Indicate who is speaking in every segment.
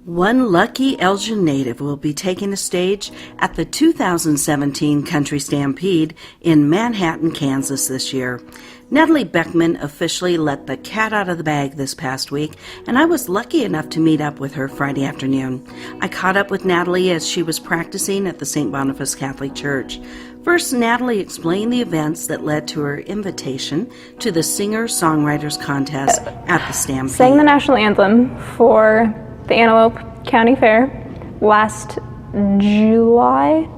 Speaker 1: One lucky Elgin native will be taking a stage at the 2017 Country Stampede in Manhattan, Kansas this year. Natalie Beckman officially let the cat out of the bag this past week, and I was lucky enough to meet up with her Friday afternoon. I caught up with Natalie as she was practicing at the St. Boniface Catholic Church. First, Natalie explained the events that led to her invitation to the Singer-Songwriters Contest at the Stampede.
Speaker 2: Sang the national anthem for the Antelope County Fair last July.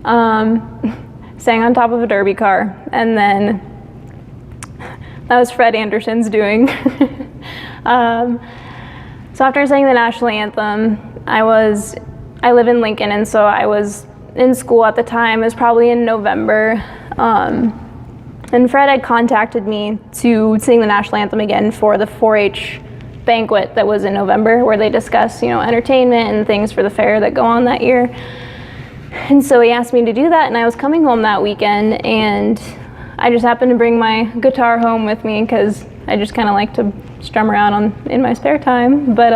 Speaker 2: Sang on top of a derby car, and then that was Fred Anderson's doing. So after I sang the national anthem, I live in Lincoln, and so I was in school at the time. It was probably in November. And Fred had contacted me to sing the national anthem again for the 4-H banquet that was in November, where they discuss, entertainment and things for the fair that go on that year. And so he asked me to do that, and I was coming home that weekend, and I just happened to bring my guitar home with me because I just kind of like to strum around in my spare time. But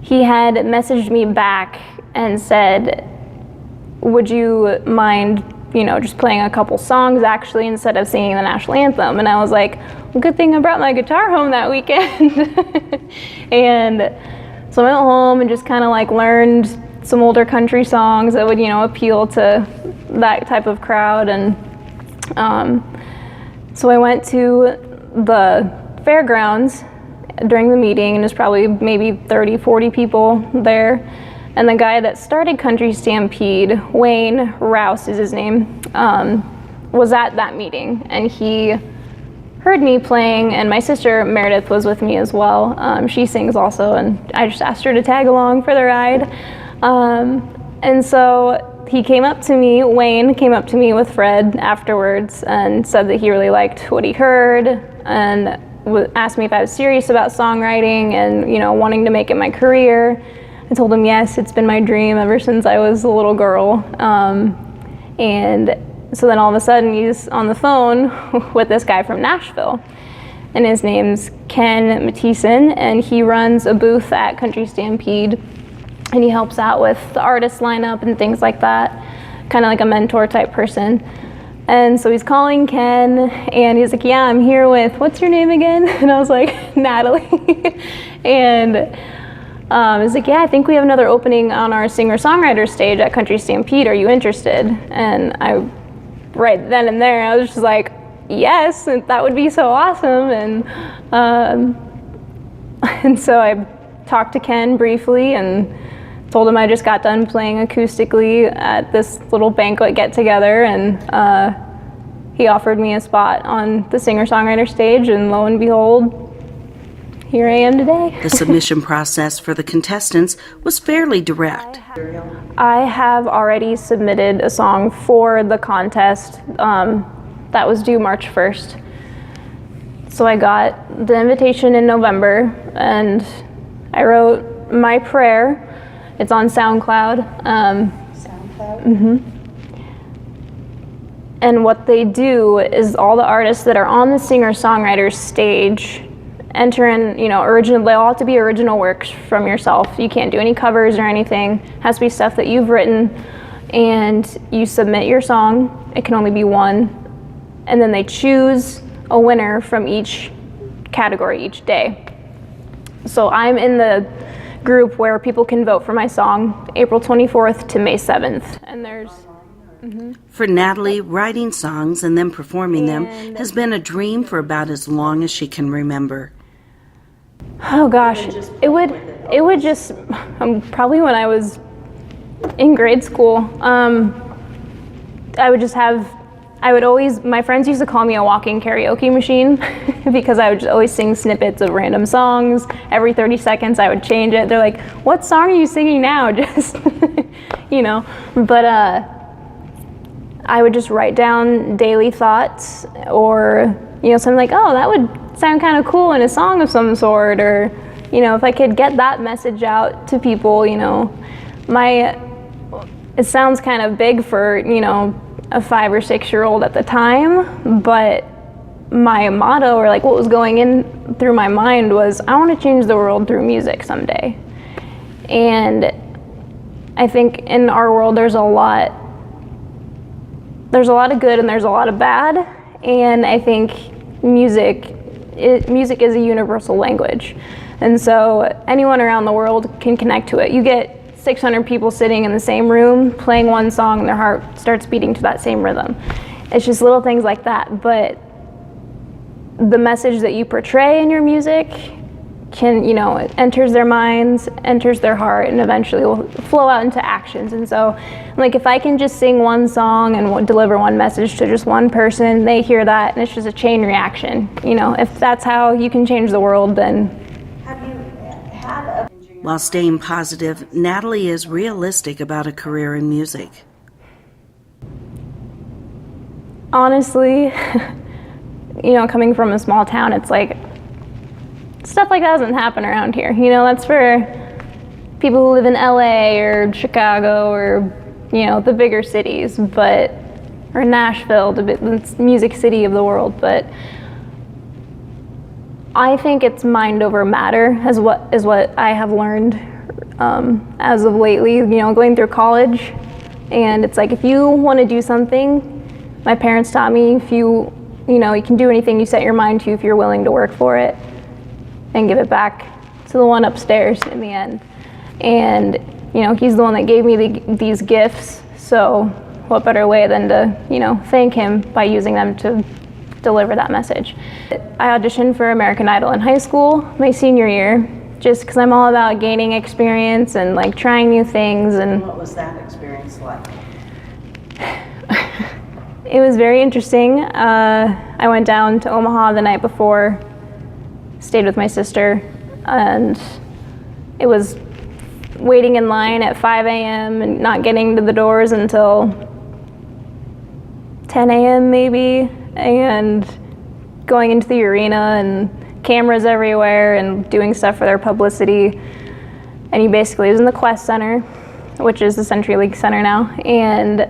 Speaker 2: he had messaged me back and said, would you mind just playing a couple songs actually instead of singing the national anthem? And I was like, well, good thing I brought my guitar home that weekend. And so I went home and just kind of learned some older country songs that would appeal to that type of crowd. And so I went to the fairgrounds during the meeting, and there's probably maybe 30-40 people there. And the guy that started Country Stampede, Wayne Rouse is his name, was at that meeting, and he heard me playing, and my sister Meredith was with me as well. She sings also, and I just asked her to tag along for the ride. And so Wayne came up to me with Fred afterwards and said that he really liked what he heard, and asked me if I was serious about songwriting and wanting to make it my career. I told him yes, it's been my dream ever since I was a little girl. And so then all of a sudden he's on the phone with this guy from Nashville, and his name's Ken Mathieson, and he runs a booth at Country Stampede, and he helps out with the artist lineup and things like that, kind of like a mentor type person. And so he's calling Ken, and he's like, yeah, I'm here with, what's your name again? And I was like, Natalie. And he's like, yeah, I think we have another opening on our singer-songwriter stage at Country Stampede. Are you interested? And right then and there, I was just like, yes, that would be so awesome. And so I talked to Ken briefly and told him I just got done playing acoustically at this little banquet get-together, and he offered me a spot on the singer-songwriter stage, and lo and behold, here I am today.
Speaker 1: The submission process for the contestants was fairly direct.
Speaker 2: I have already submitted a song for the contest that was due March 1st. So I got the invitation in November, and I wrote my prayer. It's on SoundCloud.
Speaker 3: SoundCloud?
Speaker 2: Mm-hmm. And what they do is all the artists that are on the singer-songwriter stage enter in, original. They all have to be original works from yourself. You can't do any covers or anything. It has to be stuff that you've written, and you submit your song. It can only be one, and then they choose a winner from each category each day. So I'm in the group where people can vote for my song April 24th to May 7th, and there's
Speaker 1: For Natalie, writing songs and then performing them has been a dream for about as long as she can remember.
Speaker 2: Oh gosh, it would just probably when I was in grade school, my friends used to call me a walking karaoke machine because I would just always sing snippets of random songs. Every 30 seconds I would change it. They're like, what song are you singing now? Just, but I would just write down daily thoughts, or, something like, oh, that would sound kind of cool in a song of some sort, or, if I could get that message out to people, it sounds kind of big for, a 5 or 6 year old at the time, but my motto, or what was going in through my mind was, I want to change the world through music someday. And I think in our world there's a lot of good and there's a lot of bad, and I think music is a universal language, and so anyone around the world can connect to it. You get 600 people sitting in the same room playing one song and their heart starts beating to that same rhythm. It's just little things like that, but the message that you portray in your music can, it enters their minds, enters their heart, and eventually will flow out into actions. And so, like, if I can just sing one song and deliver one message to just one person, they hear that, and it's just a chain reaction. If that's how you can change the world, then...
Speaker 1: Have you had a... While staying positive, Natalie is realistic about a career in music.
Speaker 2: Honestly, coming from a small town, it's like, stuff like that doesn't happen around here. That's for people who live in LA or Chicago or, the bigger cities, or Nashville, the music city of the world. But I think it's mind over matter is what I have learned as of lately, going through college. And it's like, if you want to do something, my parents taught me, if you can do anything you set your mind to if you're willing to work for it, and give it back to the one upstairs in the end. And he's the one that gave me these gifts, so what better way than to thank him by using them to deliver that message. I auditioned for American Idol in high school, my senior year, just because I'm all about gaining experience and like trying new things. And
Speaker 1: what was that experience like?
Speaker 2: It was very interesting. I went down to Omaha the night before, stayed with my sister, and it was waiting in line at 5 a.m. and not getting to the doors until 10 a.m. maybe, and going into the arena and cameras everywhere and doing stuff for their publicity. And he basically was in the Quest Center, which is the CenturyLink Center now, and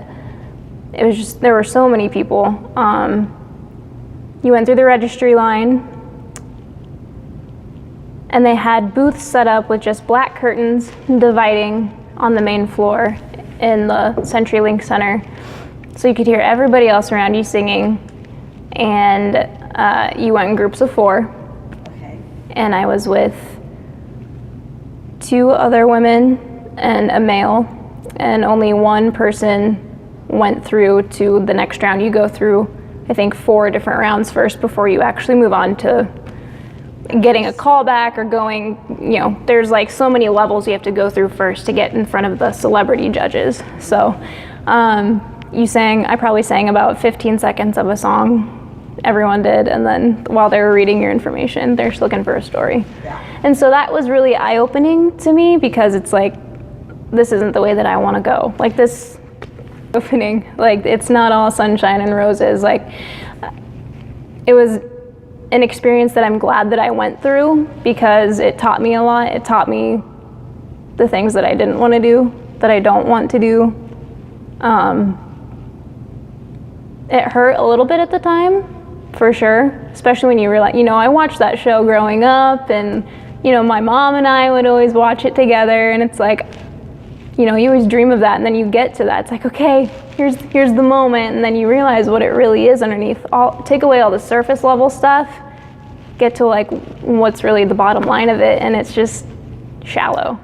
Speaker 2: it was just, there were so many people. You went through the registry line, and they had booths set up with just black curtains dividing on the main floor in the CenturyLink Center. So you could hear everybody else around you singing, and you went in groups of 4.
Speaker 1: Okay.
Speaker 2: And I was with 2 other women and a male, and only one person went through to the next round. You go through, I think, 4 different rounds first before you actually move on to getting a callback or going, there's like so many levels you have to go through first to get in front of the celebrity judges. So I probably sang about 15 seconds of a song, everyone did, and then while they were reading your information, they're just looking for a story.
Speaker 1: Yeah.
Speaker 2: And so that was really eye-opening to me, because it's like, this isn't the way that I want to go. Like, this opening, like, it's not all sunshine and roses. Like, it was an experience that I'm glad that I went through, because it taught me a lot. It taught me the things that I didn't want to do, that I don't want to do. It hurt a little bit at the time, for sure, especially when you realize, I watched that show growing up, and, my mom and I would always watch it together, and it's like, you always dream of that, and then you get to that. It's like, okay, here's the moment, and then you realize what it really is underneath. Take away all the surface level stuff, get to like what's really the bottom line of it, and it's just shallow.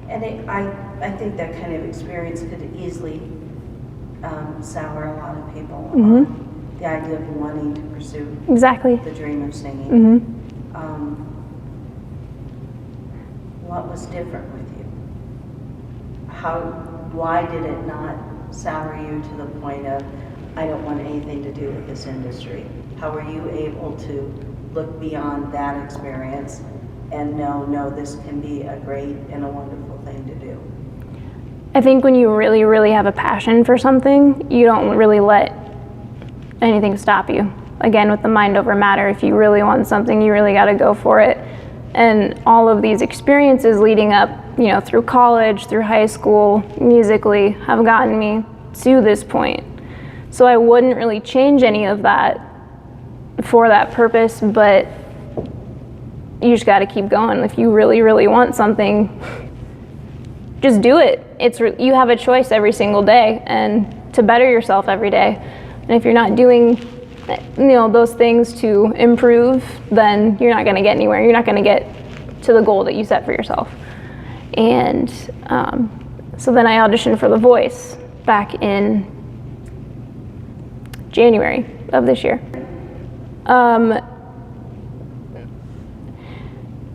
Speaker 1: And I think that kind of experience could easily sour a lot of people on the idea of wanting to pursue
Speaker 2: exactly
Speaker 1: the dream of singing.
Speaker 2: Mm-hmm.
Speaker 1: What was different with you? Why did it not sour you to the point of, I don't want anything to do with this industry? How were you able to look beyond that experience and know, no, this can be a great and a wonderful thing to do?
Speaker 2: I think when you really, really have a passion for something, you don't really let anything stop you. Again, with the mind over matter, if you really want something, you really got to go for it. And all of these experiences leading up, through college, through high school, musically, have gotten me to this point. So I wouldn't really change any of that for that purpose, but you just got to keep going. If you really, really want something, just do it. You have a choice every single day, and to better yourself every day. And if you're not doing, those things to improve, then you're not going to get anywhere. You're not going to get to the goal that you set for yourself. And so then I auditioned for The Voice back in January of this year.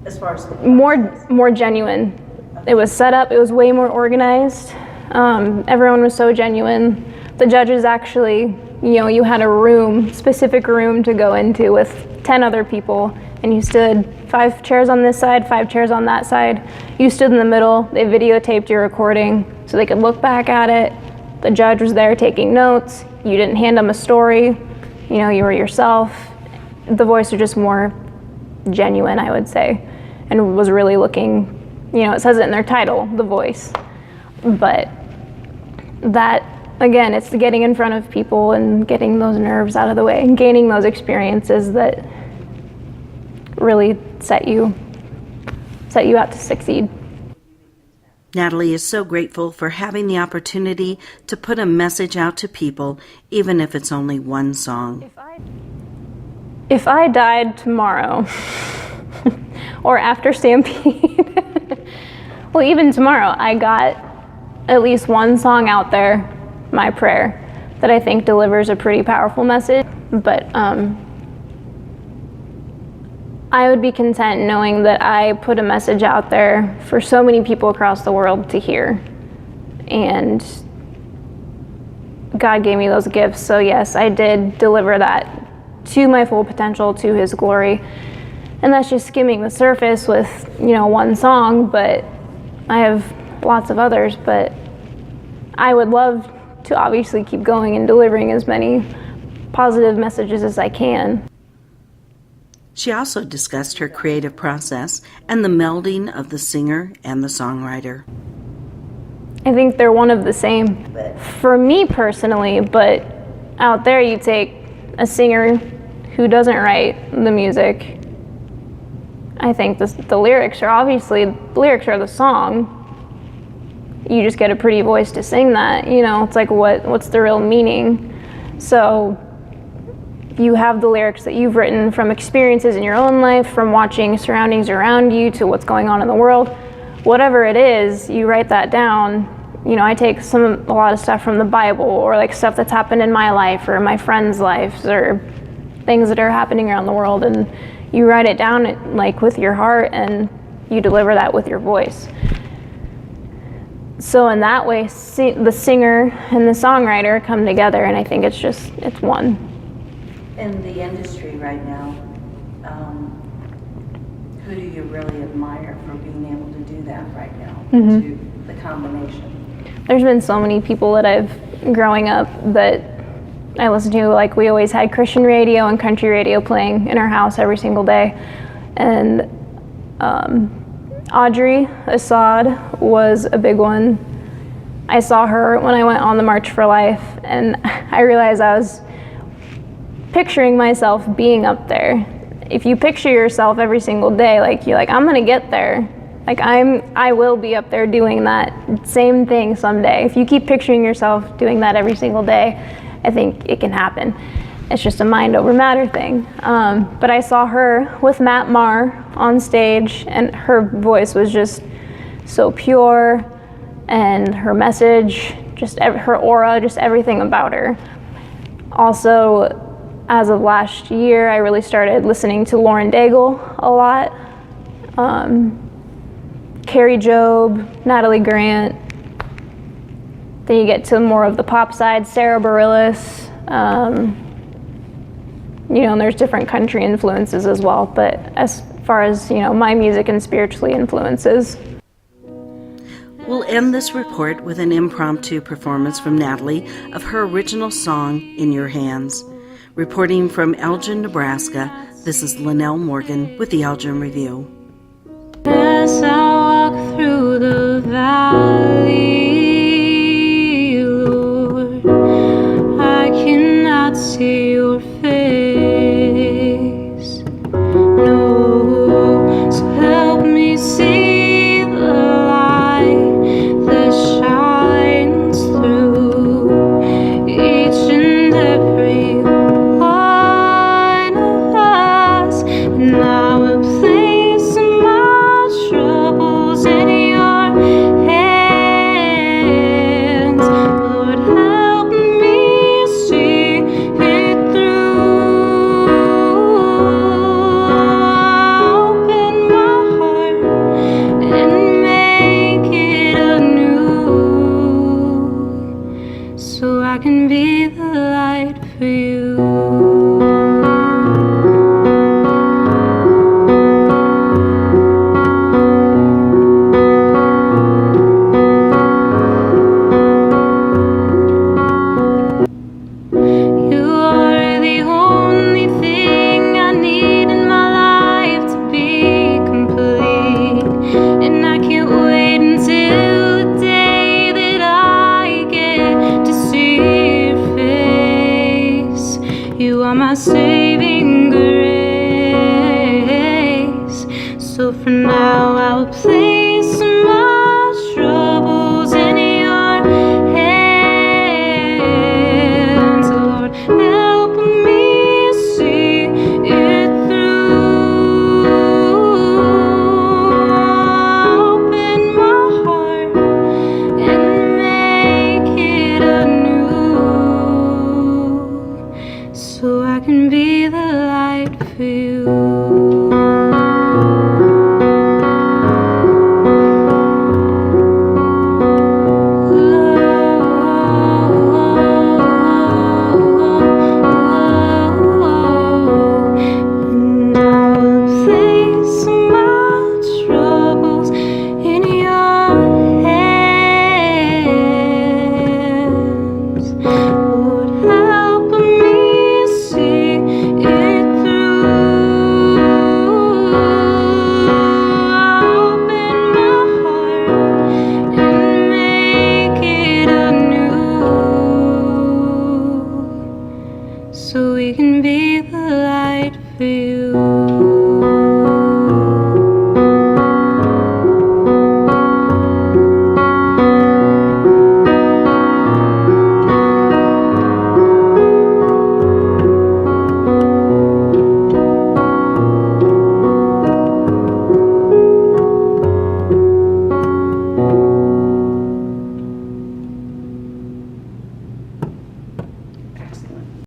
Speaker 1: As far as
Speaker 2: more genuine. It was set up. It was way more organized. Everyone was so genuine. The judges actually, you had a specific room to go into with 10 other people, and you stood 5 chairs on this side, 5 chairs on that side. You stood in the middle. They videotaped your recording so they could look back at it. The judge was there taking notes. You didn't hand them a story. You were yourself. The Voice was just more genuine, I would say, and was really looking, it says it in their title, The Voice. But that, again, it's the getting in front of people and getting those nerves out of the way and gaining those experiences that really set you out to succeed.
Speaker 1: Natalie is so grateful for having the opportunity to put a message out to people, even if it's only one song.
Speaker 2: If I died tomorrow, or after Stampede, well, even tomorrow, I got at least one song out there, my prayer, that I think delivers a pretty powerful message. But I would be content knowing that I put a message out there for so many people across the world to hear. And God gave me those gifts, so yes, I did deliver that to my full potential, to His glory. And that's just skimming the surface with, one song, but I have lots of others. But I would love to obviously keep going and delivering as many positive messages as I can.
Speaker 1: She also discussed her creative process and the melding of the singer and the songwriter.
Speaker 2: I think they're one of the same for me personally, but out there you take a singer who doesn't write the music. I think the lyrics are the song. You just get a pretty voice to sing that, it's like what's the real meaning? So you have the lyrics that you've written from experiences in your own life, from watching surroundings around you to what's going on in the world. Whatever it is, you write that down. I take a lot of stuff from the Bible, or like stuff that's happened in my life or my friends' lives, or things that are happening around the world, and you write it down like with your heart, and you deliver that with your voice. So in that way, the singer and the songwriter come together, and I think it's one.
Speaker 1: In the industry right now, who do you really admire for being able to do that right now? To the combination.
Speaker 2: There's been so many people that growing up that I listened to. Like, we always had Christian radio and country radio playing in our house every single day. And Audrey Assad was a big one. I saw her when I went on the March for Life, and I realized I was picturing myself being up there. If you picture yourself every single day, like you're like, I'm gonna get there. Like I will be up there doing that same thing someday. If you keep picturing yourself doing that every single day, I think it can happen. It's just a mind over matter thing. But I saw her with Matt Maher on stage, and her voice was just so pure, and her message, just her aura, just everything about her. Also, as of last year, I really started listening to Lauren Daigle a lot. Carrie Jobe, Natalie Grant. Then you get to more of the pop side, Sarah Bareilles. And there's different country influences as well. But as far as, my music and spiritually influences.
Speaker 1: We'll end this report with an impromptu performance from Natalie of her original song, In Your Hands. Reporting from Elgin, Nebraska, this is Linnell Morgan with the Elgin Review.
Speaker 4: As I walk through the valley, Lord, I cannot see your face. No, so help me see the light I will place my troubles in your hands. Lord, help me see it through. Open my heart and make it anew, so I can be the light for you. And I will place my troubles in your hands. Lord, help me see it through. Open my heart and make it anew, so we can be the light for you.